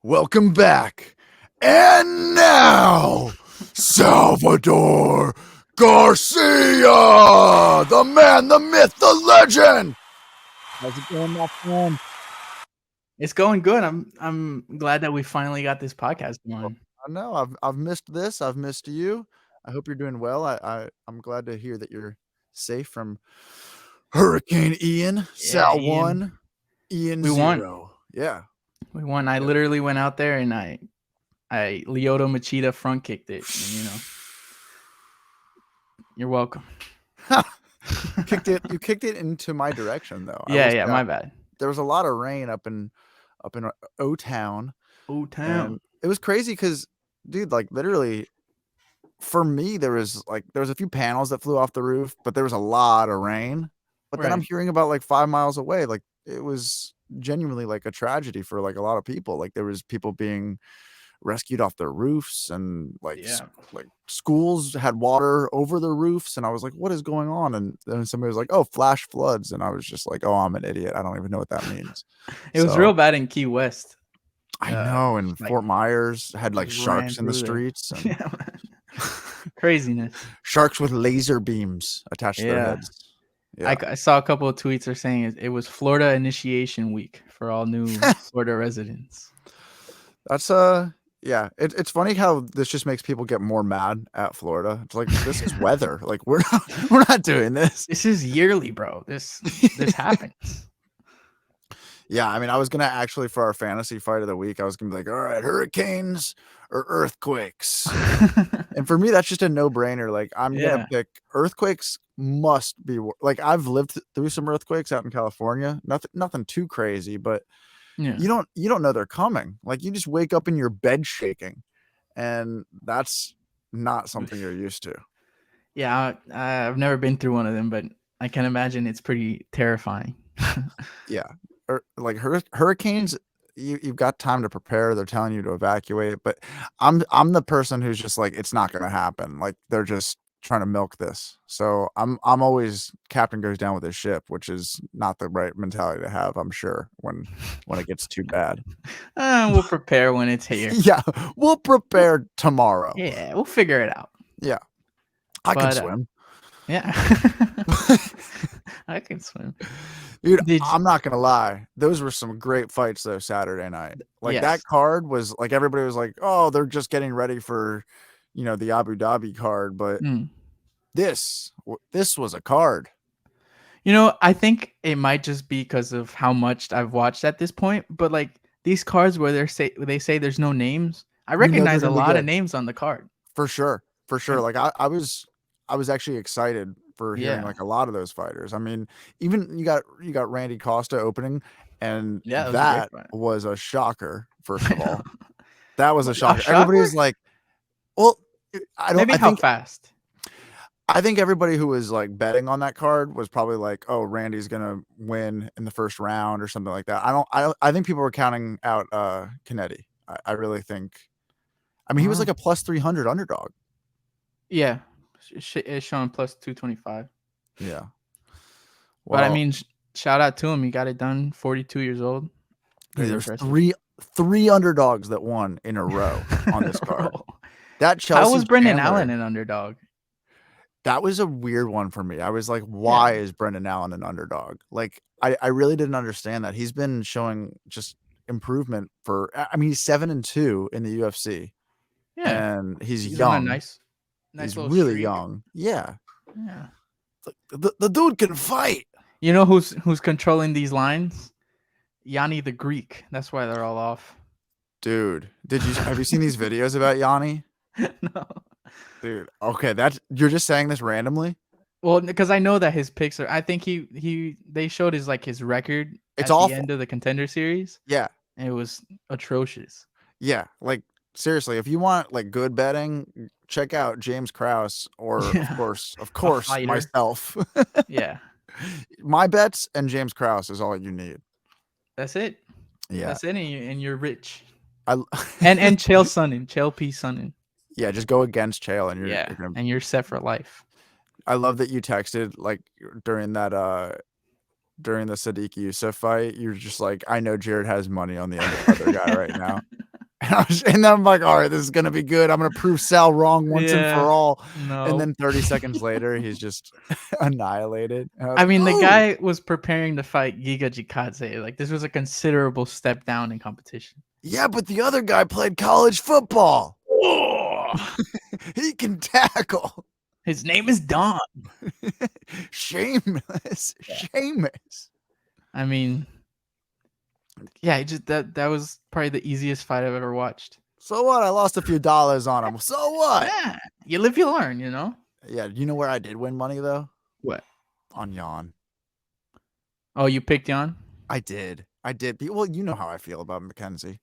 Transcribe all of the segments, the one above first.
Welcome back. And now, Salvador Garcia, the man, the myth, the legend. How's it going, my friend? It's going good. I'm glad that we finally got this podcast going. I know I've missed this. I've missed you. I hope you're doing well. I'm glad to hear that you're safe from Hurricane Ian, Yeah, Sal Ian. 1, Ian We won. 0. Yeah. We won. I literally went out there and I Lyoto Machida front kicked it. And, you're welcome. You kicked it into my direction though. Yeah, my bad. There was a lot of rain up in O-Town. O-Town. It was crazy because, dude, like literally, for me, there was a few panels that flew off the roof, but there was a lot of rain. But then I'm hearing about like 5 miles away, like it was genuinely like a tragedy for like a lot of people. Like there was people being rescued off their roofs, and like schools had water over their roofs, and I was like, what is going on? And then somebody was like, oh, flash floods, and I was just like, oh, I'm an idiot, I don't even know what that means. It was real bad in Key West. I know, and like, Fort Myers had like sharks in the streets and yeah, craziness. Sharks with laser beams attached to their heads. Yeah. I saw a couple of tweets are saying it was Florida initiation week for all new Florida residents. That's yeah, it's funny how this just makes people get more mad at Florida. It's like, this is weather. Like we're not doing this. This is yearly, bro. This happens. Yeah, I mean, I was gonna actually, for our fantasy fight of the week, I was gonna be like, all right, hurricanes or earthquakes. And for me, that's just a no-brainer. Like, I'm gonna pick earthquakes. Must be like, I've lived through some earthquakes out in California. Nothing too crazy, but you don't know they're coming. Like, you just wake up in your bed shaking, and that's not something you're used to. Yeah, I've never been through one of them, but I can imagine it's pretty terrifying. Yeah. Like hurricanes, you've got time to prepare. They're telling you to evacuate, but I'm the person who's just like, it's not going to happen. Like, they're just trying to milk this. So I'm always captain goes down with his ship, which is not the right mentality to have, I'm sure, when it gets too bad. We'll prepare when it's here. Yeah, we'll prepare tomorrow. Yeah, we'll figure it out. Yeah, I can swim. Yeah, I can swim. Dude, I'm not gonna lie. Those were some great fights though Saturday night. Like that card was like, everybody was like, oh, they're just getting ready for, the Abu Dhabi card. But this was a card. I think it might just be because of how much I've watched at this point. But like these cards where they say there's no names, I recognize a lot of names on the card. For sure. Like I was actually excited for hearing like a lot of those fighters. I mean, even you got Randy Costa opening, and that was a shocker. First of all, that was a shocker. Everybody was like, well, how fast? I think everybody who was like betting on that card was probably like, oh, Randy's gonna win in the first round or something like that. I think people were counting out Kennedy. I really think. I mean, he was like a plus 300 underdog. Yeah. It's showing plus 225. Yeah. Well, but I mean, shout out to him. He got it done. 42 years old. There's three underdogs that won in a row on this card. That Chelsea. How was Brendan Allen an underdog? That was a weird one for me. I was like, why is Brendan Allen an underdog? Like, I really didn't understand that. He's been showing just improvement he's 7-2 in the UFC. Yeah. And he's young. He's really streak. Young. Yeah. The dude can fight. You know who's controlling these lines? Yanni the Greek. That's why they're all off. Dude, have you seen these videos about Yanni? No. Dude, okay, you're just saying this randomly? Well, because I know that his picks are. I think they showed his record at the end of the Contender Series. Yeah, and it was atrocious. Yeah, like seriously, if you want like good betting, check out James Krause or of course myself. Yeah, my bets and James Krause is all you need. That's it. Yeah, that's it, and you're rich. and Chael P. Sonnen. Yeah, just go against Chael and and you're set for life. I love that you texted like during the Sadiq Youssef fight. You're just like, I know Jared has money on the other guy right now. And then I'm like, all right, this is gonna be good. I'm gonna prove Sal wrong once and for all. No. And then 30 seconds later, he's just annihilated. I mean, the guy was preparing to fight Giga Jikadze. Like, this was a considerable step down in competition. Yeah, but the other guy played college football. Oh. He can tackle. His name is Don. Shameless. Shameless. I mean, yeah, just that was probably the easiest fight I've ever watched. So what? I lost a few dollars on him. So what? Yeah, you live, you learn, you know? Yeah, you know where I did win money, though? What? On Jan. Oh, you picked Jan? I did. Well, you know how I feel about Mackenzie.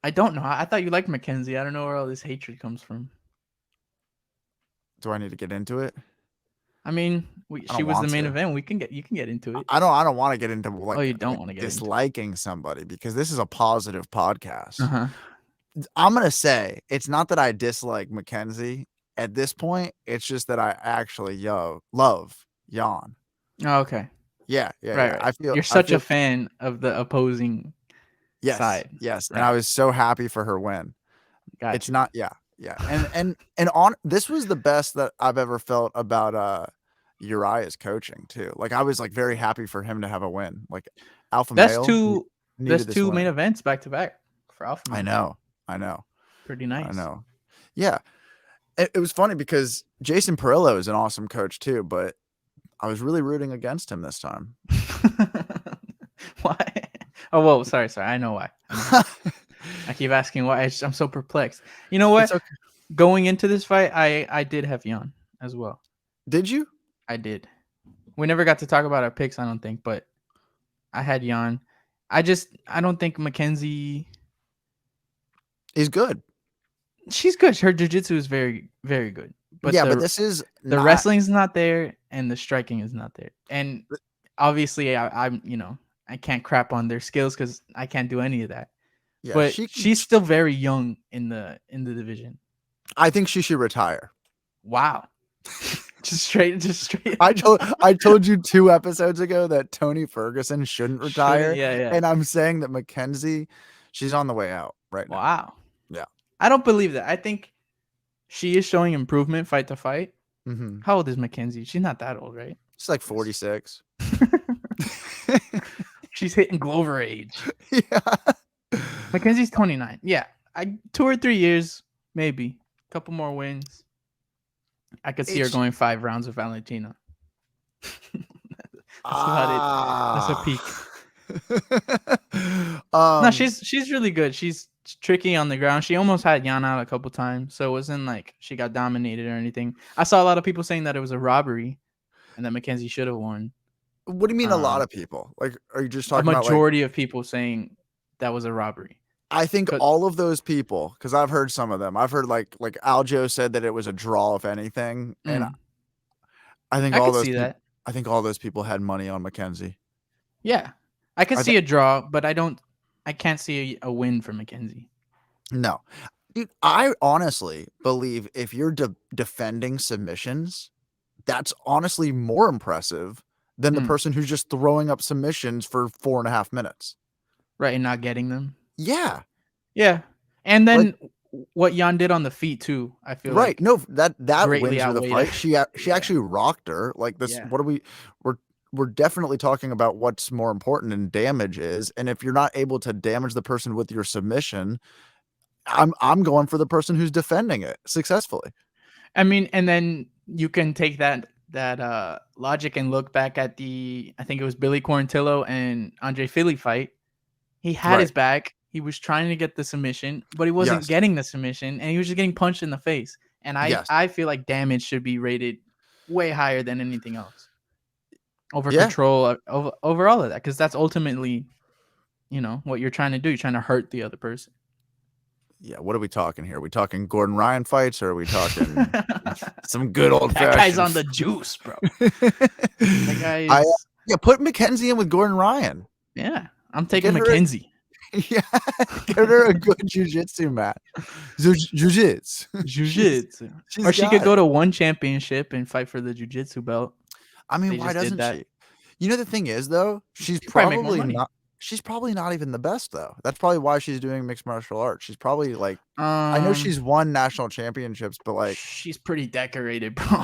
I don't know. I thought you liked Mackenzie. I don't know where all this hatred comes from. Do I need to get into it? I mean, she was the main event. You can get into it. I don't want to get into you don't want to get disliking somebody, because this is a positive podcast. Uh-huh. I'm gonna say it's not that I dislike Mackenzie at this point. It's just that I actually love Jan. Oh, okay. Yeah. Right. I feel you're such a fan of the opposing side. Yes, right. And I was so happy for her win. Gotcha. It's not. Yeah. And this was the best that I've ever felt about Uriah's coaching too. Like, I was like very happy for him to have a win. Like, Alpha That's Male. That's two main events back to back for Alpha Male. I know. Pretty nice. I know. Yeah. It was funny because Jason Perillo is an awesome coach too, but I was really rooting against him this time. Why? Oh, whoa. Sorry. I know why. I keep asking why. I'm so perplexed. You know what? Okay. Going into this fight, I did have Jan as well. Did you? I did. We never got to talk about our picks, I don't think, but I had Jan. I don't think Mackenzie is good. She's good. Her jiu-jitsu is very, very good. But yeah, but this is the wrestling's not there and the striking is not there. And obviously, I'm I can't crap on their skills because I can't do any of that. Yeah, but she's still very young in the division. I think she should retire. Wow. just straight. I told you 2 episodes ago that Tony Ferguson shouldn't retire. Yeah. And I'm saying that Mackenzie, she's on the way out right now. Wow. Yeah. I don't believe that. I think she is showing improvement fight to fight. Mm-hmm. How old is Mackenzie? She's not that old, right? She's like 46. She's hitting Glover age. Yeah. Mackenzie's 29. Yeah. 2 or 3 years, maybe. A couple more wins. I could see her going 5 rounds with Valentina. That's about it. That's a peak. No, she's really good. She's tricky on the ground. She almost had Jan out a couple times, so it wasn't like she got dominated or anything. I saw a lot of people saying that it was a robbery and that Mackenzie should have won. What do you mean a lot of people? Like, are you just talking about a majority of people saying that was a robbery? I think all of those people, because I've heard some of them. I've heard like Aljo said that it was a draw, if anything, and I think I think all those people had money on Mackenzie. Yeah, I could see a draw, but I can't see a win for Mackenzie. No, dude, I honestly believe if you're defending submissions, that's honestly more impressive than the person who's just throwing up submissions for 4.5 minutes. Right, and not getting them. Yeah. And then what Jan did on the feet too, I feel right. Like no, that wins her the fight. She actually rocked her. Like this. Yeah. What are we're definitely talking about what's more important and damage is. And if you're not able to damage the person with your submission, I'm going for the person who's defending it successfully. I mean, and then you can take that logic and look back at I think it was Billy Quarantillo and Andre Philly fight. He had his back. He was trying to get the submission, but he wasn't getting the submission, and he was just getting punched in the face. And I feel like damage should be rated way higher than anything else. Over control, over all of that, because that's ultimately, what you're trying to do. You're trying to hurt the other person. Yeah, what are we talking here? Are we talking Gordon Ryan fights, or are we talking some good old fashioned? That guy's on the juice, bro. That guy is... put Mackenzie in with Gordon Ryan. Yeah, I'm taking Mackenzie. Yeah, get her a good jiu-jitsu match. Jiu-jitsu. Or she could go to one championship and fight for the jiu-jitsu belt. I mean, why doesn't she? You know, the thing is, though, she's probably not. She's probably not even the best though. That's probably why she's doing mixed martial arts. She's probably like, I know Um, she's won national championships, but like, she's pretty decorated, bro.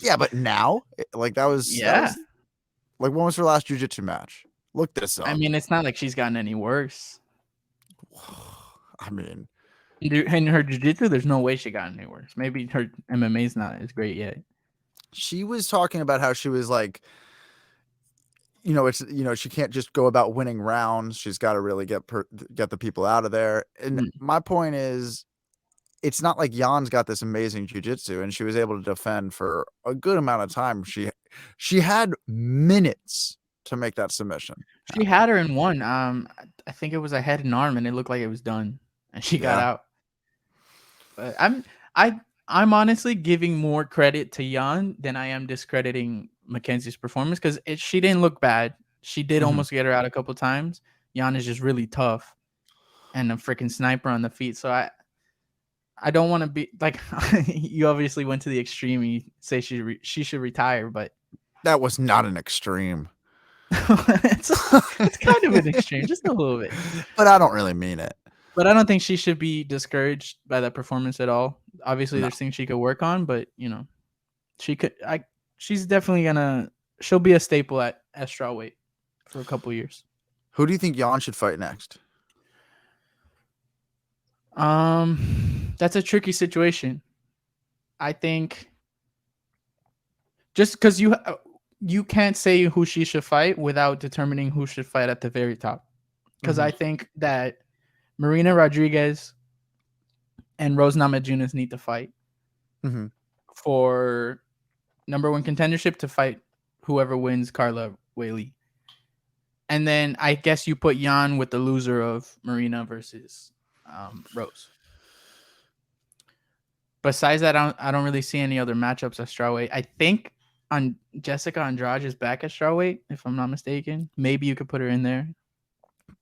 yeah, but now, like that was Yeah. like when was her last jiu-jitsu match? Look this I up. mean, it's not like she's gotten any worse. I mean, In her jiu-jitsu, there's no way she got any worse. Maybe her MMA's not as great yet. she was talking about how she was like, it's she can't just go about winning rounds. She's got to really get the people out of there. And Mm. my point is, it's not like Jan's got this amazing jujitsu, and she was able to defend for a good amount of time. She had minutes to make that submission She happen. had her in one. I think it was a head and arm, and it looked like it was done, and she got Yeah. out. But I'm honestly giving more credit to Jan than I am discrediting Mackenzie's performance because she didn't look bad. She did Mhm. almost get her out a couple times. Jan is just really tough and a freaking sniper on the feet. So I don't want to be like you obviously went to the extreme. You say she should retire, but That was not an extreme. it's kind of an extreme, just a little bit. But I don't really mean it. But I don't think she should be discouraged by that performance at all. Obviously, No. there's things she could work on, but she could. She's definitely gonna. She'll be a staple at strawweight for a couple years. Who do you think Jan should fight next? That's a tricky situation. I think just because you can't say who she should fight without determining who should fight at the very top. Because I think that Marina Rodriguez and Rose Namajunas need to fight for number one contendership to fight whoever wins Carla Whaley. And then I guess you put Jan with the loser of Marina versus Rose. Besides that, I don't really see any other matchups at strawweight. I think on Jessica Andrade is back at strawweight, if I'm not mistaken. Maybe you could put her in there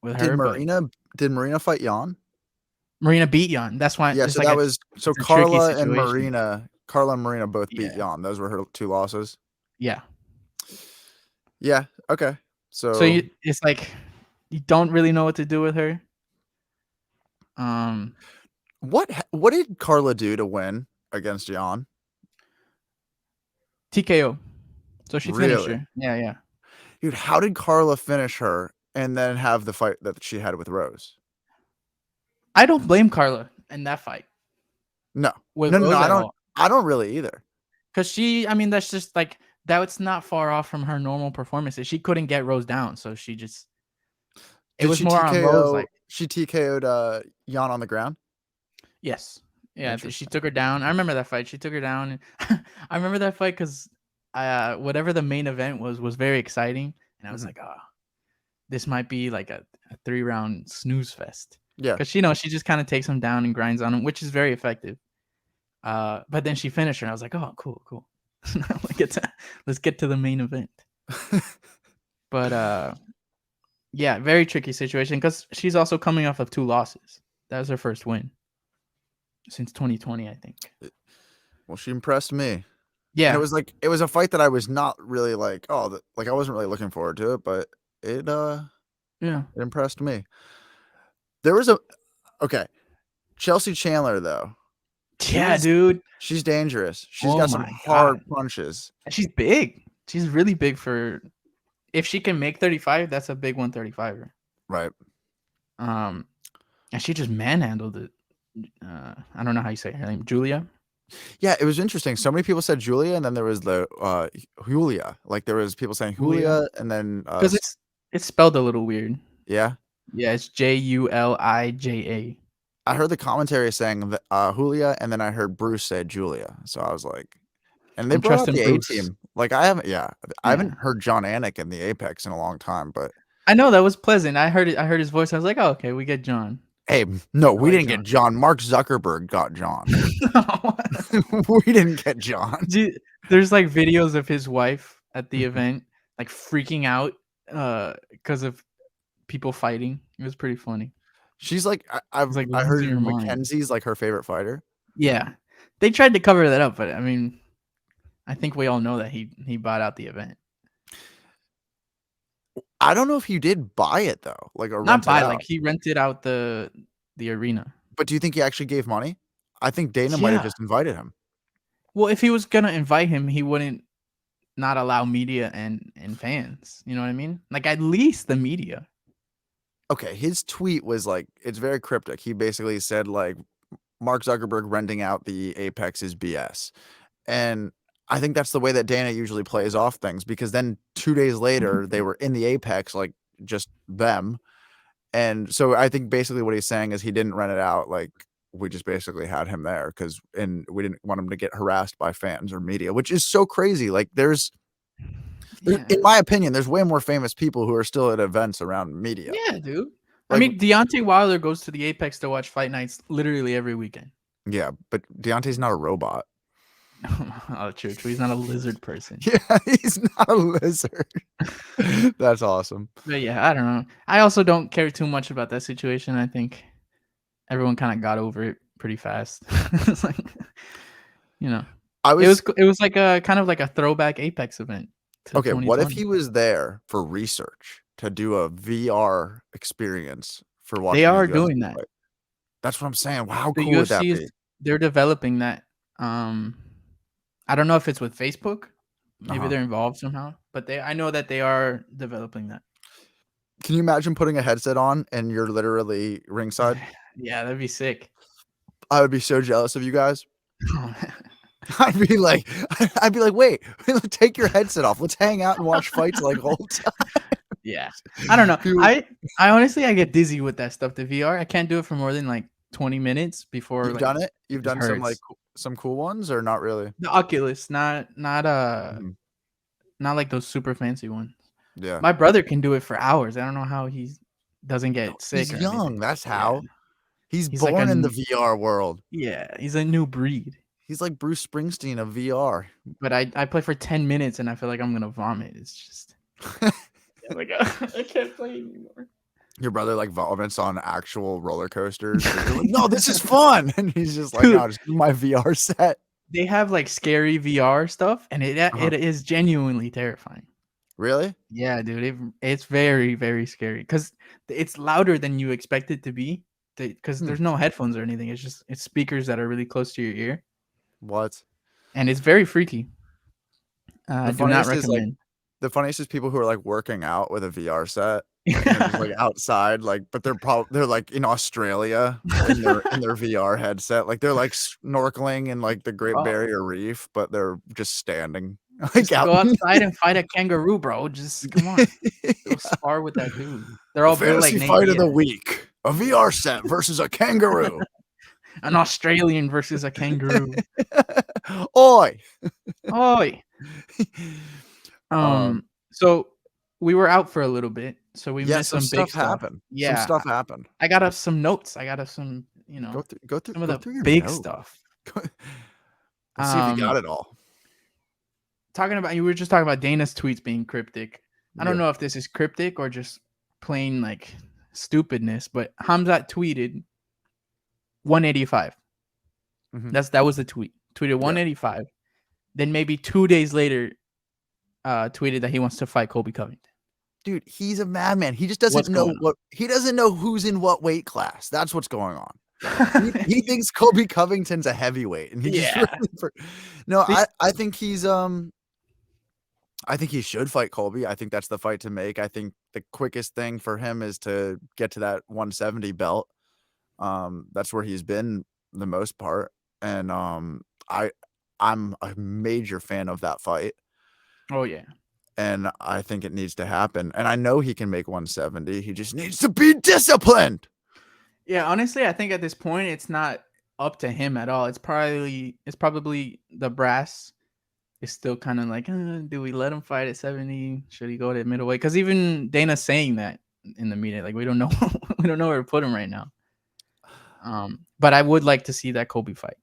with her. Did Marina fight Jan? Marina beat Jan. That's why. Yeah, It's so like that was it's a tricky Carla and situation. Marina both beat Yeah. Jan. Those were her two losses. Yeah. Yeah. Okay. So It's like you don't really know what to do with her. what did Carla do to win against Jan? TKO. So she finished Really? her. Yeah. Dude, how did Carla finish her and then have the fight that she had with Rose? I don't blame Carla in that fight. No. With No, Rose at all. I don't really either. Because that's just like it's not far off from her normal performances. She couldn't get Rose down, so she just it was more on Rose. Like she TKO'd Jan on the ground? yes, yeah, she took her down. I remember that fight. She took her down. I remember that fight because whatever the main event was very exciting, and I was like, oh, this might be like a 3-round snooze fest. Yeah, because she just kind of takes him down and grinds on him, which is very effective. But then she finished her, and I was like, oh, cool. Let's get to the main event. But yeah, very tricky situation because she's also coming off of 2 losses. That was her first win since 2020, I think. Well, she impressed me. Yeah, And it was a fight that I was not really like, I wasn't really looking forward to it, but it impressed me. There was Chelsea Chandler though. Yeah, dude. She's dangerous. She's got some hard punches. She's big. She's really big for if she can make 35, that's a big 135er. Right. And she just manhandled it. I don't know how you say her name. Julia? Yeah, it was interesting. So many people said Julia, and then there was the Julia. Like there was people saying Julia, and then because it's spelled a little weird. Yeah. Yeah, it's Julija. I heard the commentary saying that Julia, and then I heard Bruce say Julia. So I was like, and they brought up the A team. Like I haven't heard John Anik in the Apex in a long time, but I know that was pleasant. I heard his voice. I was like, oh, okay, we get John. Hey, no, we didn't get John. Mark Zuckerberg got John. We didn't get John. Dude, there's like videos of his wife at the event, like freaking out because of people fighting. It was pretty funny. She's like, I heard Mackenzie's like her favorite fighter. Yeah, they tried to cover that up, but I mean, I think we all know that he bought out the event. I don't know if he did buy it though, like or Not rent it buy, out. like he rented out the arena. But do you think he actually gave money? I think Dana might have Yeah. just invited him. Well, if he was gonna invite him, he wouldn't not allow media and fans. You know what I mean? Like at least the media. Okay, his tweet was like, it's very cryptic. He basically said like Mark Zuckerberg renting out the Apex is BS. And I think that's the way that Dana usually plays off things, because then 2 days later they were in the Apex, like just them. And so I think basically what he's saying is he didn't rent it out. Like we just basically had him there and we didn't want him to get harassed by fans or media, which is so crazy. Like Yeah. in my opinion, there's way more famous people who are still at events around media. Yeah, dude. I Like, mean, Deontay Wilder goes to the Apex to watch fight nights literally every weekend. yeah, but Deontay's not a robot. Oh, true. He's not a lizard person. Yeah, he's not a lizard. That's awesome. But yeah, I don't know. I also don't care too much about that situation. I think everyone kind of got over it pretty fast. It's like, you know, it was like a kind of like a throwback Apex event. Okay, what if he was there for research to do a VR experience for watching? They are doing that. Fight? That's what I'm saying. Wow, how cool would that be? They're developing that. I don't know if it's with Facebook. Maybe they're involved somehow, but I know that they are developing that. Can you imagine putting a headset on and you're literally ringside? Yeah, that'd be sick. I would be so jealous of you guys. I'd be like, wait, take your headset off. Let's hang out and watch fights like whole time. Yeah, I don't know. I honestly I get dizzy with that stuff. The VR, I can't do it for more than like 20 minutes before. You've done it. You've done some cool ones, or not really? The Oculus, not like those super fancy ones. Yeah, my brother can do it for hours. I don't know how he doesn't get sick. He's young. Anything. That's how. Yeah. He's born like in the VR world. Yeah, he's a new breed. He's like Bruce Springsteen of VR. But I play for 10 minutes and I feel like I'm gonna vomit. It's just like I can't play anymore. Your brother like vomits on actual roller coasters. Like, no, this is fun, and he's just like, no, just do my VR set. They have like scary VR stuff, and it is genuinely terrifying. Really? Yeah, dude. It's very, very scary because it's louder than you expect it to be. Because there's no headphones or anything. It's speakers that are really close to your ear. What? And it's very freaky. I do not recommend. The funniest is people who are like working out with a VR set, just, like outside, like, but they're like in Australia in their VR headset, like they're like snorkeling in like the Great Barrier Reef, but they're just standing. Like go outside and fight a kangaroo, bro. Just come on, go spar with that dude. They're all built like fight of the week: a VR set versus a kangaroo. An Australian versus a kangaroo. Oi, oi. So we were out for a little bit, so we missed some big stuff. Yeah, some stuff happened. I got us some notes. I got us some, go through some of the big stuff. Let's see if you got it all. You were just talking about Dana's tweets being cryptic. I don't know if this is cryptic or just plain like stupidness, but Hamzat tweeted 185. That was the tweet. Tweeted 185. Then maybe 2 days later, tweeted that he wants to fight Colby Covington. Dude, he's a madman. He just doesn't know he doesn't know who's in what weight class. That's what's going on. he thinks Colby Covington's a heavyweight, and I think he's I think he should fight Colby. I think that's the fight to make. I think the quickest thing for him is to get to that 170 belt. That's where he's been the most part, and I'm a major fan of that fight. Oh yeah. And I think it needs to happen. And I know he can make 170. He just needs to be disciplined. Yeah, honestly, I think at this point it's not up to him at all. It's probably the brass is still kind of like, do we let him fight at 70? Should he go to middleweight? Because even Dana's saying that in the media, like we don't know where to put him right now. But I would like to see that Colby fight.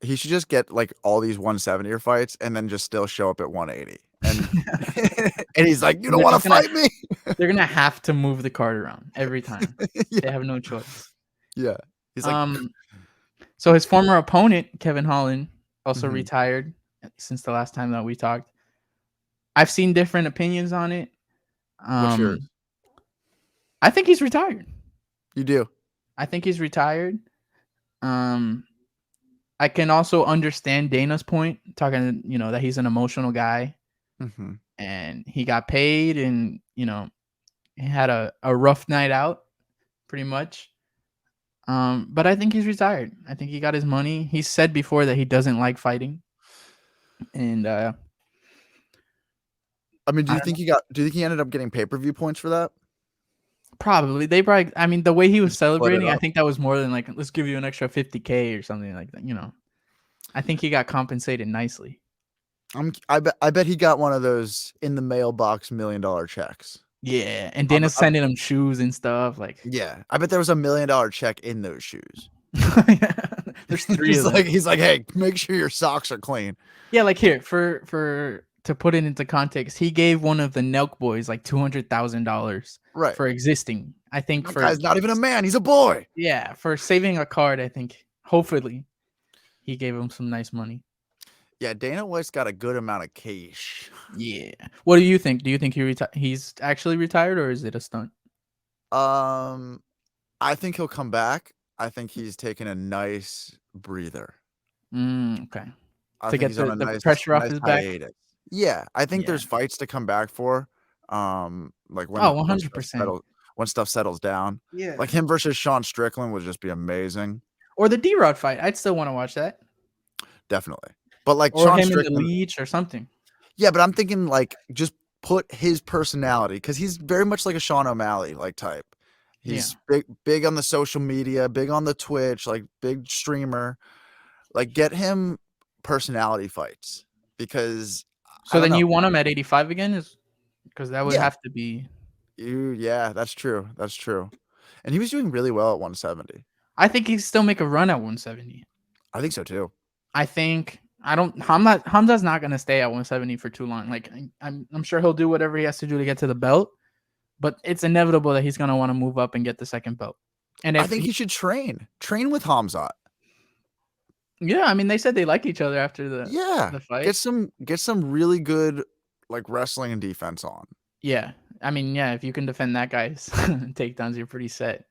He should just get like all these 170er fights and then just still show up at 180. And he's like, you don't want to fight me? They're gonna have to move the card around every time. Yeah. They have no choice. Yeah. He's like, so his former opponent, Kevin Holland, also retired since the last time that we talked. I've seen different opinions on it. What's yours? I think he's retired. You do? I think he's retired. Um, I can also understand Dana's point, talking, that he's an emotional guy Mm-hmm. and he got paid and, he had a rough night out pretty much. But I think he's retired. I think he got his money. He said before that he doesn't like fighting. And I mean, I don't know. do you think he ended up getting pay-per-view points for that? Probably. I mean, the way he was Just split it celebrating, I up. think that was more than like, let's give you an extra 50K or something like that. I think he got compensated nicely. I bet he got one of those in the mailbox $1 million checks. Yeah, and Dana's sending him shoes and stuff. Like, Yeah, I bet there was $1 million check in those shoes. There's 3 of them. He's like, hey, make sure your socks are clean. Yeah, like here for to put it into context, he gave one of the Nelk boys like $200,000 Right. for existing. I think That guy's not even a man; he's a boy. Yeah, for saving a card. I think hopefully he gave him some nice money. Yeah, Dana White's got a good amount of cash. Yeah. What do you think? Do you think he's actually retired or is it a stunt? I think he'll come back. I think he's taking a nice breather. Okay. I To think get he's on a the nice pressure off his back. hiatus. Yeah, I think there's fights to come back for. Like when 100%. When stuff settles down. Yeah. Like him versus Sean Strickland would just be amazing. Or the D-Rod fight. I'd still want to watch that. Definitely. But like or Sean him Strickland, in the Leech or something. Yeah, but I'm thinking like just put his personality, because he's very much like a Sean O'Malley like type. He's big on the social media, big on the Twitch, like big streamer. Like get him personality fights, because So then you want him at 85 again? Is because that would have to be. Yeah, that's true. That's true. And he was doing really well at 170. I think he still make a run at 170. I think so too. Hamza's not gonna stay at 170 for too long. Like I'm sure he'll do whatever he has to do to get to the belt, but it's inevitable that he's gonna want to move up and get the second belt. And I think he should train with Hamzat. Yeah, I mean they said they like each other after the fight. Get some really good like wrestling and defense on. Yeah, I mean if you can defend that guy's takedowns, you're pretty set.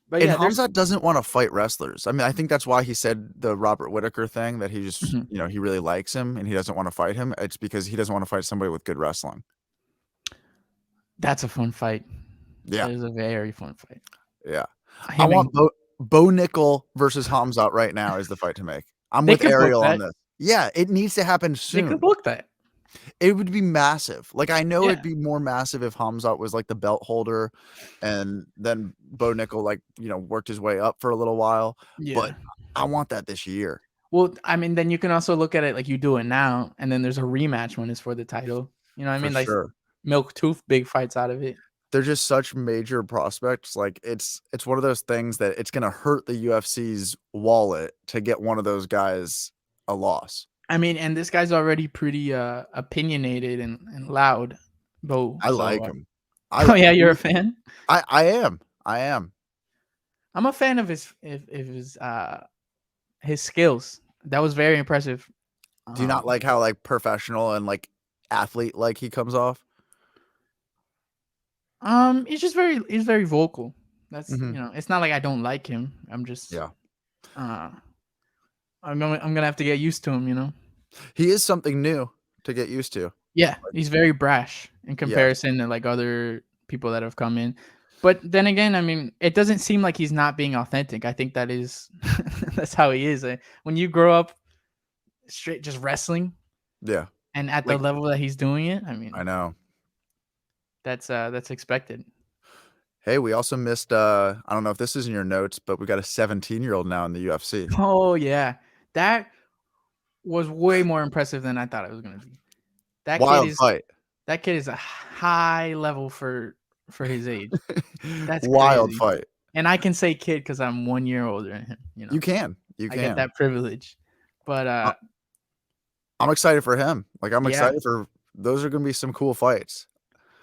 But and Hamzat doesn't want to fight wrestlers. I mean, I think that's why he said the Robert Whittaker thing, that he just, he really likes him and he doesn't want to fight him. It's because he doesn't want to fight somebody with good wrestling. That's a fun fight. Yeah. That is a very fun fight. Yeah. I want Bo Nickel versus Hamzat right now is the fight to make. I'm with Ariel on this. Yeah, it needs to happen soon. They could book that. It would be massive. Like, I know it'd be more massive if Hamzat was like the belt holder and then Bo Nickel, like, worked his way up for a little while. Yeah. But I want that this year. Well, I mean, then you can also look at it like you do it now, and then there's a rematch when it's for the title. You know what I mean? Like, milk tooth big fights out of it. They're just such major prospects. Like, it's one of those things that it's going to hurt the UFC's wallet to get one of those guys a loss. I mean, and this guy's already pretty opinionated and loud. Bo, I like him. You're a fan? I am. I'm a fan of his skills. That was very impressive. Do you not like how like professional and like athlete like he comes off? He's very vocal. That's it's not like I don't like him. I'm just I'm gonna have to get used to him, He is something new to get used to. Yeah, he's very brash in comparison to like other people that have come in. But then again, I mean, it doesn't seem like he's not being authentic. I think that is that's how he is. When you grow up straight just wrestling, and at the level that he's doing it, I mean, I know that's expected. Hey, we also missed I don't know if this is in your notes, but we got a 17-year-old now in the UFC. Oh yeah. That was way more impressive than I thought it was going to be. That kid is a high level for his age. That's wild crazy. Fight. And I can say kid because I'm 1 year older than him. You can. I get that privilege. But I'm excited for him. Like I'm excited for those are going to be some cool fights.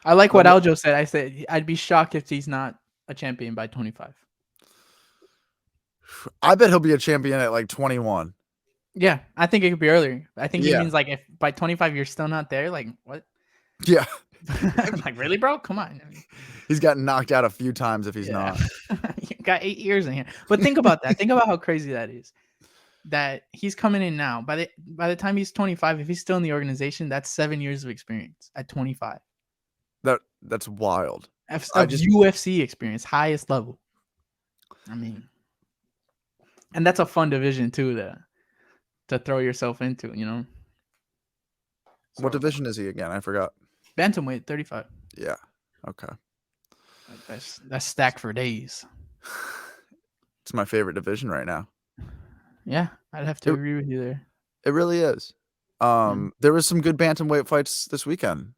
I like what Aljo said. I said I'd be shocked if he's not a champion by 25. I bet he'll be a champion at like 21. Yeah, I think it could be earlier. I think he means like if by 25 you're still not there, like what? Yeah. I'm like, really, bro? Come on. I mean, He's gotten knocked out a few times if he's yeah. not. You got 8 years in here. But think about that. Think about how crazy that is. That he's coming in now. By the time he's 25, if he's still in the organization, that's 7 years of experience at 25. That's wild. Of UFC experience, highest level. I mean, and that's a fun division too to throw yourself into, you know. What division is he again? I forgot. Bantamweight, 35. Yeah. Okay. Like that's stacked for days. It's my favorite division right now. Yeah, I'd have to agree with you there. It really is. There was some good bantamweight fights this weekend.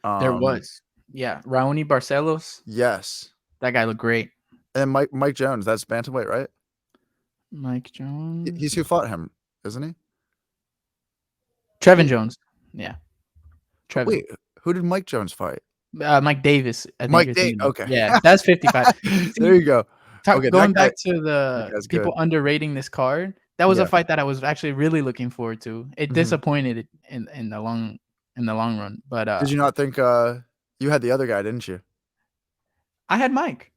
There was. Yeah, Raoni Barcelos. Yes. That guy looked great. And Mike Jones, that's bantamweight, right? Mike Jones. He's who fought him, isn't he? Trevin Jones. Yeah. Trevin. Wait, who did Mike Jones fight? Mike Davis. Mike Davis. Okay. Yeah, that's 55. There you go. Okay, going back to the people underrating this card, that was a fight that I was actually really looking forward to. It disappointed in the long run. But did you not think you had the other guy, didn't you? I had Mike.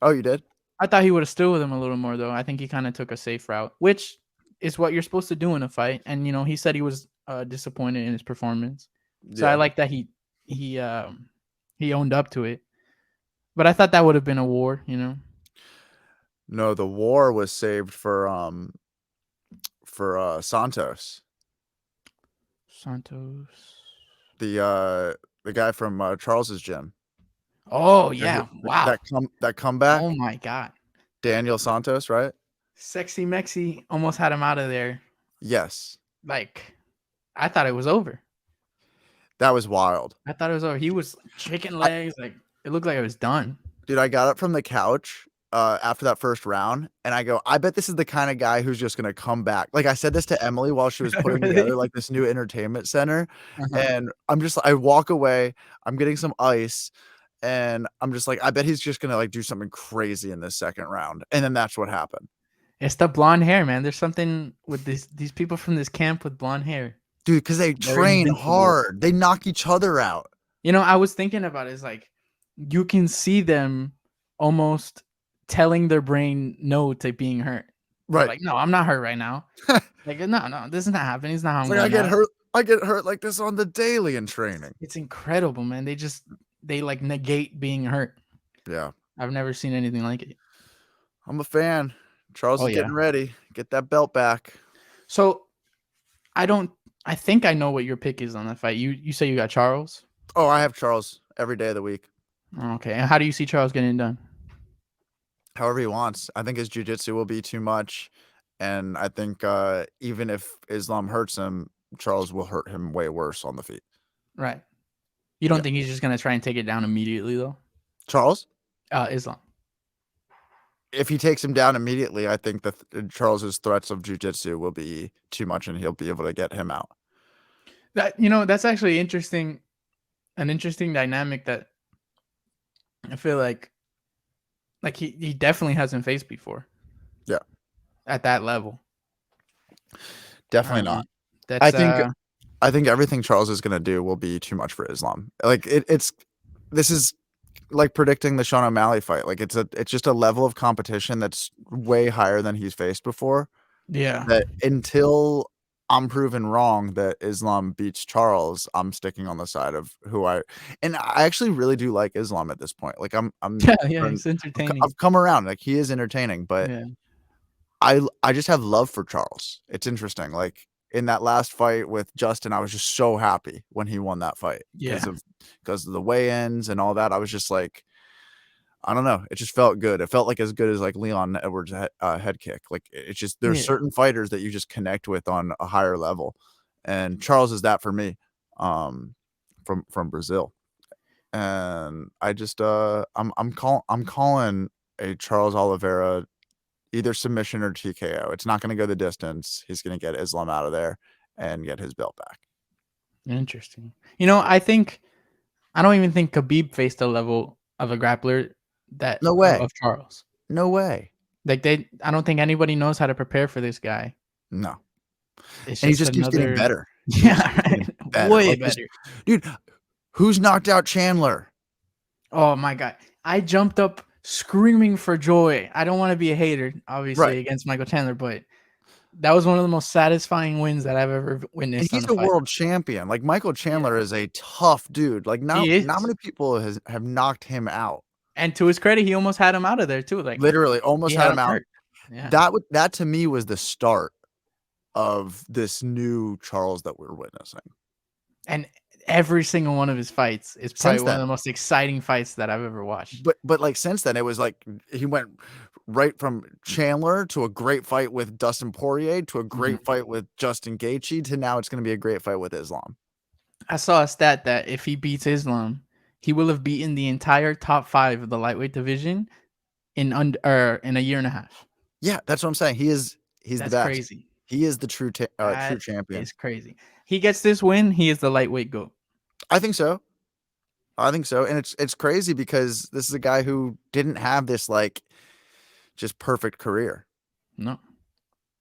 Oh, you did? I thought he would have stood with him a little more, though. I think he kind of took a safe route, which is what you're supposed to do in a fight. And he said he was disappointed in his performance. So I like that he owned up to it. But I thought that would have been a war, No, the war was saved for Santos. Santos. The guy from Charles's gym. Oh yeah! Wow. That comeback. Oh my god. Daniel Santos, right? Sexy Mexi almost had him out of there. Yes. Like, I thought it was over. That was wild. I thought it was over. He was chicken legs. Like, it looked like it was done. Dude, I got up from the couch after that first round, and I go, I bet this is the kind of guy who's just gonna come back. Like, I said this to Emily while she was putting together like this new entertainment center, and I walk away. I'm getting some ice. And I'm just like, I bet he's just gonna like do something crazy in this second round, and then that's what happened. It's the blonde hair, man. There's something with these people from this camp with blonde hair, dude. Because they train hard, they knock each other out. I was thinking about it. It's like you can see them almost telling their brain no to being hurt. Right? They're like, no, I'm not hurt right now. Like, no, this is not happening. It's not how I'm like I get hurt. I get hurt like this on the daily in training. It's incredible, man. They like negate being hurt. Yeah. I've never seen anything like it. I'm a fan. Charles is getting ready. Get that belt back. So I think I know what your pick is on that fight. You say you got Charles? Oh, I have Charles every day of the week. Okay. And how do you see Charles getting it done? However he wants. I think his jiu-jitsu will be too much. And I think even if Islam hurts him, Charles will hurt him way worse on the feet. Right. You don't think he's just going to try and take it down immediately, though? Charles? Islam. If he takes him down immediately, I think that Charles's threats of jiu-jitsu will be too much, and he'll be able to get him out. That's actually interesting. An interesting dynamic that I feel like he definitely hasn't faced before. Yeah. At that level. Definitely not. I think everything Charles is going to do will be too much for Islam. Like this is like predicting the Sean O'Malley fight. Like it's just a level of competition that's way higher than he's faced before. Yeah. That until I'm proven wrong that Islam beats Charles, I'm sticking on the side of and I actually really do like Islam at this point. Like he's entertaining. I've come around. Like he is entertaining, but I just have love for Charles. It's interesting. Like in that last fight with Justin, I was just so happy when he won that fight because of the weigh-ins and all that. I was just like, I don't know. It just felt good. It felt like as good as like Leon Edwards' head kick. Like it's just there's certain fighters that you just connect with on a higher level, and Charles is that for me, from Brazil. And I just I'm calling a Charles Oliveira either submission or TKO. It's not going to go the distance. He's going to get Islam out of there and get his belt back. Interesting. I don't even think Khabib faced a level of a grappler no way of Charles. No way. Like I don't think anybody knows how to prepare for this guy. No. And he just keeps getting better. Yeah, right. Better. Way better. Dude, Who's knocked out Chandler? Oh my god. I jumped up screaming for joy. I don't want to be a hater, obviously, Right. against Michael Chandler, but that was one of the most satisfying wins that I've ever And witnessed on he's a a fight. world champion. Like Michael Yeah, Chandler is a tough dude. Like he not is. many people have knocked him out. And to his credit, he almost had him out of there too. Like Literally he almost had had him him out. hurt. Yeah. That to me was the start of this new Charles that we're witnessing. And every single one of his fights is probably Since one of the then. most exciting fights that I've ever watched. But like since then it was like he went right from Chandler to a great fight with Dustin Poirier to a Mhm. great fight with Justin Gaethje to now it's going to be a great fight with Islam. I saw a stat that if he beats Islam, he will have beaten the entire top 5 of the lightweight division in in a year and a half. Yeah, that's what I'm saying. He's the That's best. crazy. He is the true That champion. is crazy. He gets this win, he is the lightweight GOAT. I think so. And it's crazy because this is a guy who didn't have this like just perfect career. No.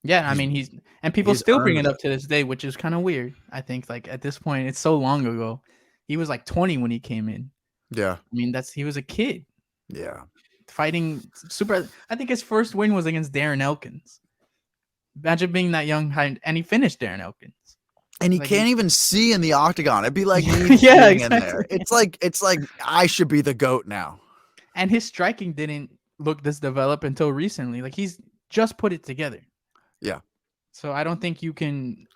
Yeah, I He's mean people he's still bring earned it it. up to this day, which is kind of weird. I think like at this point, it's so long ago. He was like 20 when he came in. Yeah. I mean, he was a kid Yeah. fighting super. I think his first win was against Darren Elkins. Imagine being that young, and he finished Darren Elkins. And he Like can't even see in the octagon. It'd be like me yeah, being in there. exactly. It's like I should be the GOAT now. And his striking didn't look this developed until recently. Like he's just put it together. Yeah. So I don't think you can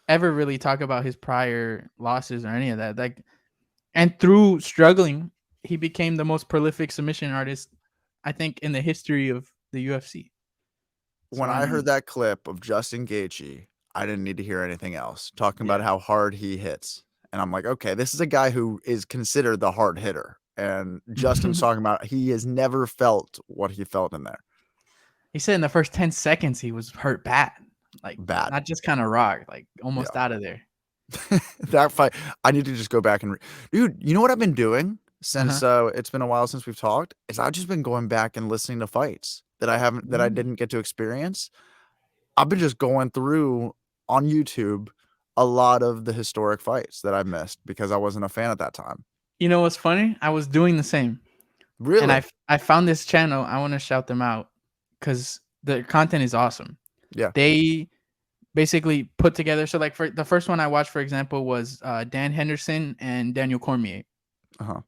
ever really talk about his prior losses or any of that. Like, and through struggling, he became the most prolific submission artist, I think, in the history of the UFC. So When I I heard mean, that clip of Justin Gaethje, I didn't need to hear anything else. Talking about yeah. how hard he hits. And I'm like, okay, this is a guy who is considered the hard hitter. And Justin's talking about he has never felt what he felt in there. He said in the first 10 seconds he was hurt bad. Like Bad. not just kind of rocked, like almost out of there. That fight, I need to just go back and dude, you know what I've been doing since it's been a while since we've talked? Is I've just been going back and listening to fights that I didn't get to experience. I've been just going through on YouTube a lot of the historic fights that I missed because I wasn't a fan at that time. You know what's funny? I was doing the same. Really? And I found this channel. I want to shout them out because the content is awesome. Yeah. They basically put together. So like for the first one I watched, for example, was Dan Henderson and Daniel Cormier. Uh-huh.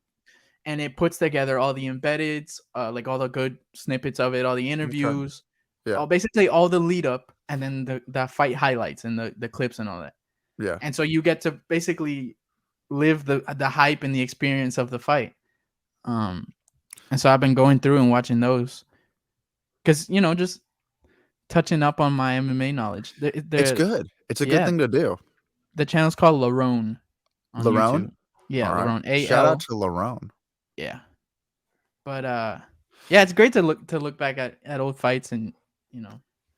And it puts together all the embeddeds, like all the good snippets of it, all the interviews, Yeah. basically all the lead up, and then the fight highlights and the clips and all that. Yeah. And so you get to basically live the hype and the experience of the fight. And so I've been going through and watching those because just touching up on my MMA knowledge. It's good. It's a good thing to do. The channel's called Larone on Larone? YouTube. Yeah, All right. Larone. Shout out to Larone. Yeah. But yeah, it's great to look back at old fights and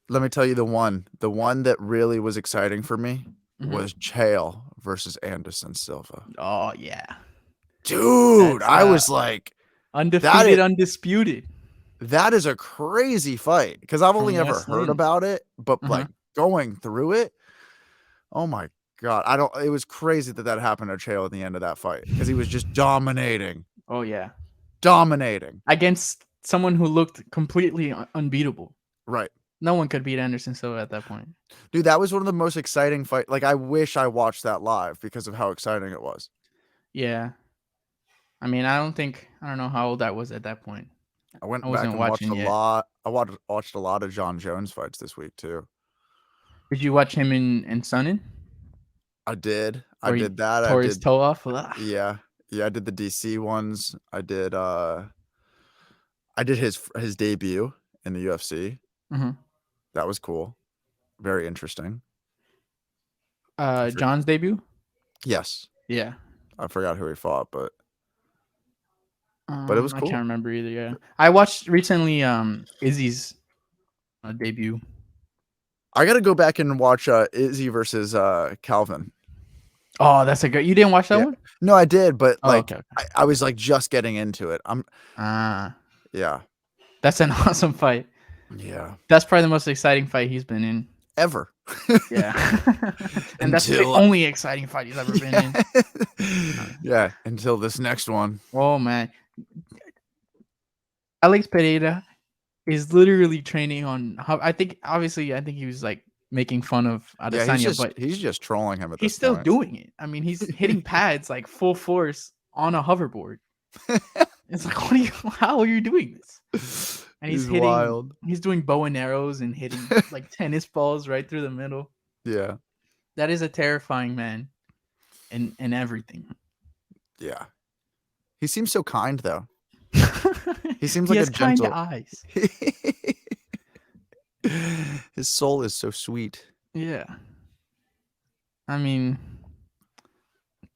Let me tell you the one that really was exciting for me was Chael versus Anderson Silva. Oh yeah. Dude, That's, I was like undisputed. That is a crazy fight because I've only ever heard Lynn. about it, but like going through it, oh my God. It was crazy that happened to Chael at the end of that fight because he was just dominating. Oh yeah. Dominating. Against someone who looked completely unbeatable. Right. No one could beat Anderson Silva at that point. Dude, that was one of the most exciting fights. Like, I wish I watched that live because of how exciting it was. Yeah. I mean, I don't know how old I was at that point. I went back and watched a lot. I watched a lot of John Jones fights this week too. Did you watch him in Sonnen? I did. I did that. Tore his toe off? Yeah. Yeah, I did the DC ones. I did his debut in the UFC. That was cool. Very interesting. John's debut? Yes. Yeah. I forgot who he fought, but it was cool. I can't remember either. Yeah. I watched recently Izzy's debut. I got to go back and watch Izzy versus Calvin. Oh, that's a good. You didn't watch that one? No, I did, but okay. I was like just getting into it. Yeah. That's an awesome fight. Yeah. That's probably the most exciting fight he's been in. ever. Yeah. And that's the only exciting fight he's ever been in. Yeah, until this next one. Oh man. Alex Pereira is literally training on how I think he was like making fun of Yeah, Adesanya, but he's just trolling him at he's this still point. doing it. I mean, he's hitting pads like full force on a hoverboard. It's like, how are you doing this? And he's hitting wild. He's doing bow and arrows and hitting like tennis balls right through the middle. Yeah. That is a terrifying man in everything. Yeah. He seems so kind though. He seems He like has a gentle kind eyes. His soul is so sweet. Yeah. I mean,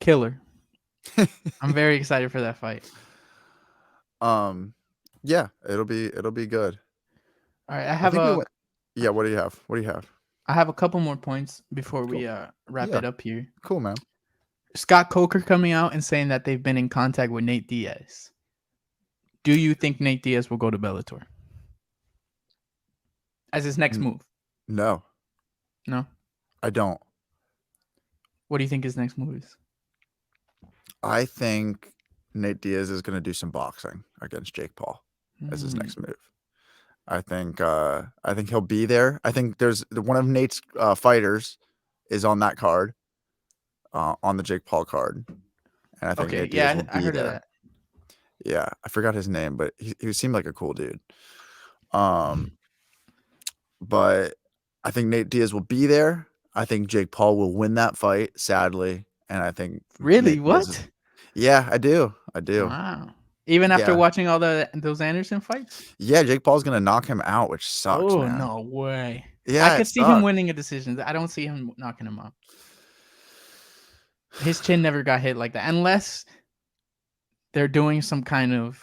killer. I'm very excited for that fight. Yeah, it'll be good. All right, I have a Yeah, what do you have? I have a couple more points before we wrap it up here. Cool, man. Scott Coker coming out and saying that they've been in contact with Nate Diaz. Do you think Nate Diaz will go to Bellator as his next move? No. No? I don't. What do you think his next move is? I think Nate Diaz is going to do some boxing against Jake Paul as his next move. I think he'll be there. I think there's one of Nate's fighters is on that card, on the Jake Paul card, and I think Nate Diaz will be I heard there. of that. Yeah, I forgot his name, but he seemed like a cool dude. But I think Nate Diaz will be there. I think Jake Paul will win that fight, sadly, and I think really what? Yeah, I do. Wow. Even after watching all those Anderson fights? Yeah, Jake Paul's gonna knock him out, which sucks. Oh, man. no way. Yeah, I could see him winning a decision. I don't see him knocking him out. His chin never got hit like that, unless they're doing some kind of,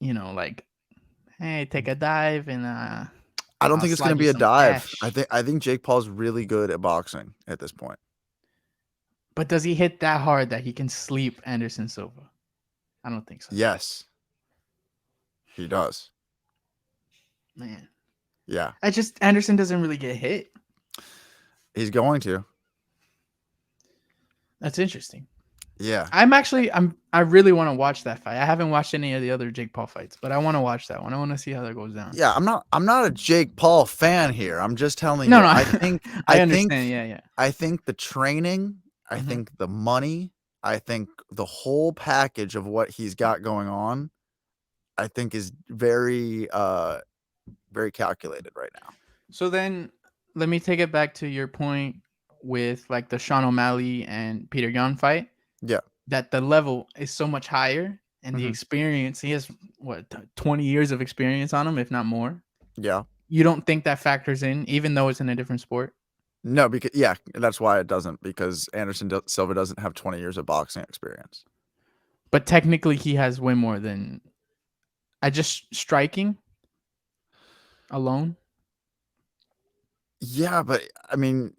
like, hey, take a dive and I don't think it's gonna be a dive. I think Jake Paul's really good at boxing at this point. But does he hit that hard that he can sleep Anderson Silva? I don't think so. Yes, he does. Man. Yeah. Anderson doesn't really get hit. He's going to. That's interesting. Yeah. I really want to watch that fight. I haven't watched any of the other Jake Paul fights, but I want to watch that one. I want to see how that goes down. Yeah, I'm not a Jake Paul fan here. I'm just telling you. No. I think I understand. Yeah. I think the training, I think the money, I think the whole package of what he's got going on, I think is very very calculated right now. So then let me take it back to your point with like the Sean O'Malley and Peter Yan fight. Yeah. That the level is so much higher and the experience, he has 20 years of experience on him, if not more. Yeah. You don't think that factors in, even though it's in a different sport? No, because that's why it doesn't, because Anderson Silva doesn't have 20 years of boxing experience. But technically he has way more than just striking alone. Yeah, but I mean,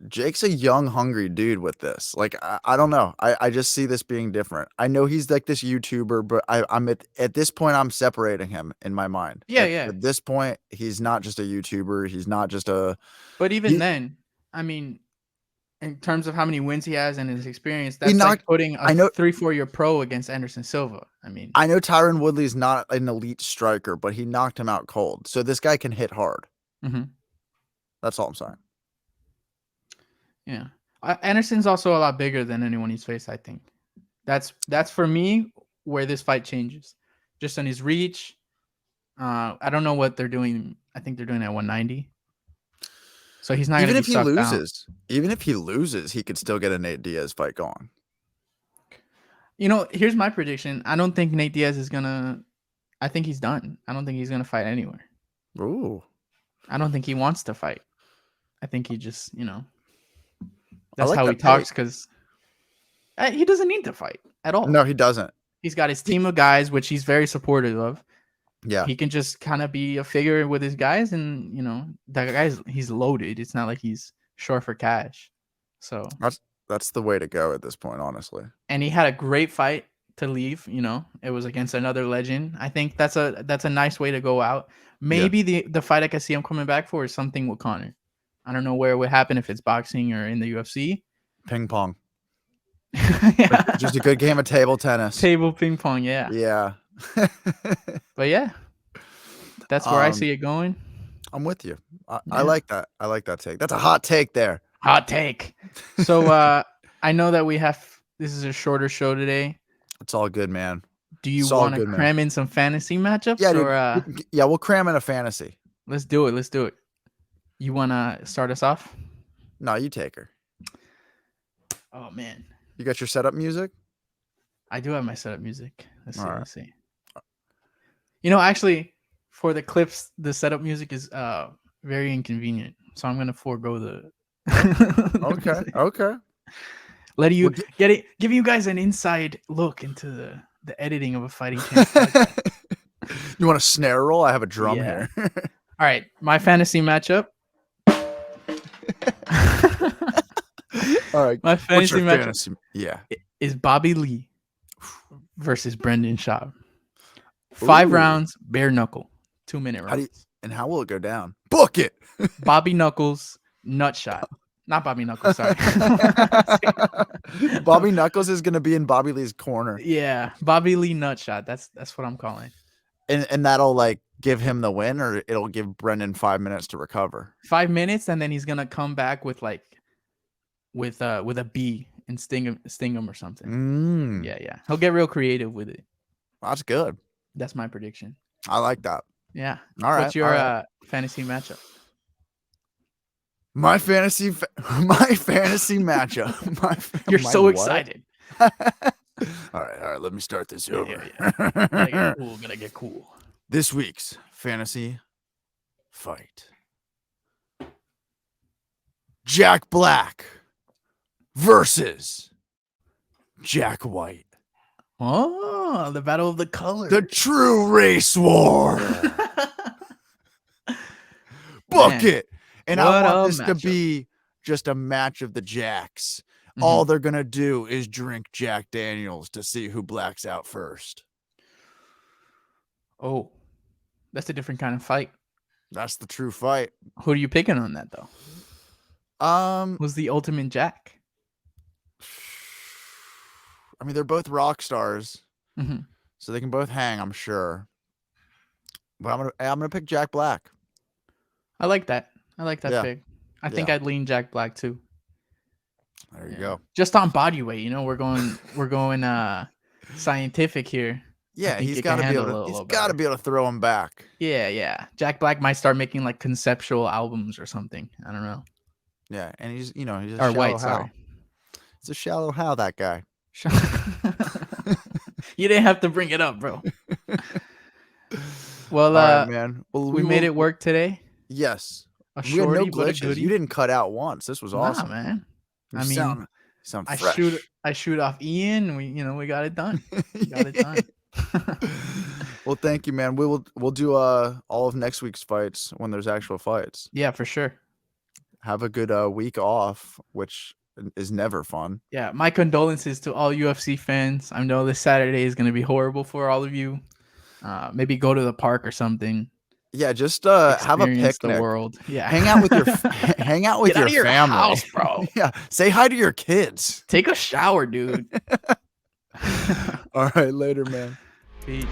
Jake's a young, hungry dude with this. Like, I don't know. I just see this being different. I know he's like this YouTuber, but I'm at this point, I'm separating him in my mind. Yeah, At this point, he's not just a YouTuber. He's not just a. But even then, I mean, in terms of how many wins he has and his experience, that's like putting a 3-4 year pro against Anderson Silva. I mean, I know Tyron Woodley's not an elite striker, but he knocked him out cold. So this guy can hit hard. That's all I'm saying. Yeah, Anderson's also a lot bigger than anyone he's faced. I think that's for me where this fight changes, just on his reach. I don't know what they're doing. I think they're doing at 190. So he's not even if he loses. Even if he loses, he could still get a Nate Diaz fight going. Here's my prediction. I don't think Nate Diaz is gonna. I think he's done. I don't think he's gonna fight anywhere. Ooh. I don't think he wants to fight. I think he just, that's how he talks, because he doesn't need to fight at all. No, he doesn't. He's got his team of guys, which he's very supportive of. Yeah. He can just kind of be a figure with his guys, and, that he's loaded. It's not like he's short for cash. So that's the way to go at this point, honestly. And he had a great fight to leave. You know, it was against another legend. I think that's a nice way to go out. Maybe the fight I can see him coming back for is something with Conor. I don't know where it would happen, if it's boxing or in the UFC. Ping pong. Yeah. Just a good game of table tennis. Table ping pong, yeah. Yeah. But yeah, that's where I see it going. I'm with you. I like that. I like that take. That's a hot take there. Hot take. So I know that this is a shorter show today. It's all good, man. Do you want to cram in some fantasy matchups? Yeah, yeah, we'll cram in a fantasy. Let's do it. Let's do it. You want to start us off? No, you take her. Oh, man. You got your setup music? I do have my setup music. Let's see. You know, actually, for the clips, the setup music is very inconvenient. So I'm going to forego the... Okay. Give you guys an inside look into the editing of a fighting chance. You want a snare roll? I have a drum here. All right, my fantasy matchup. All right, my fantasy matchup is Bobby Lee versus Brendan Schaub. 5 rounds, bare knuckle, 2-minute rounds. How will it go down? Book it. Bobby Knuckles, nut shot. Not Bobby Knuckles, sorry. Bobby Knuckles is going to be in Bobby Lee's corner. Yeah, Bobby Lee nut shot. That's what I'm calling. And that'll like give him the win, or it'll give Brendan 5 minutes to recover. 5 minutes, and then he's gonna come back with a B and sting him or something. Yeah. He'll get real creative with it. That's good. That's my prediction. I like that. Yeah. All right. What's your fantasy matchup? My fantasy matchup. You're so excited. All right. Let me start this over. Yeah. Gonna get cool. This week's fantasy fight: Jack Black versus Jack White. Oh, the battle of the colors. The true race war. Book it. And I want this to be just a match of the Jacks. Mm-hmm. All they're going to do is drink Jack Daniels to see who blacks out first. Oh, that's a different kind of fight. That's the true fight. Who are you picking on that, though? Who's the ultimate Jack? I mean, they're both rock stars, so they can both hang, I'm sure. But I'm gonna pick Jack Black. I like that. Pick. I think I'd lean Jack Black too. There you go. Just on body weight, you know, we're going scientific here. Yeah, he's got to be able to throw him back. Yeah. Jack Black might start making like conceptual albums or something. I don't know. Yeah, and he's a White, shallow sorry. It's a shallow how, that guy. You didn't have to bring it up, bro. Well, right, man. Well, we made it work today. Yes. A shorty, no glitches. You didn't cut out once. This was awesome, man. Sound fresh. I shoot off Ian. We got it done. Well, thank you, man. We'll do all of next week's fights when there's actual fights. Yeah, for sure. Have a good week off, which is never fun. Yeah, my condolences to all UFC fans. I know this Saturday is going to be horrible for all of you. Maybe go to the park or something. Yeah, just have a picnic. The world. Yeah, hang out with your family, house, bro. Yeah, say hi to your kids. Take a shower, dude. All right, later, man. Peace.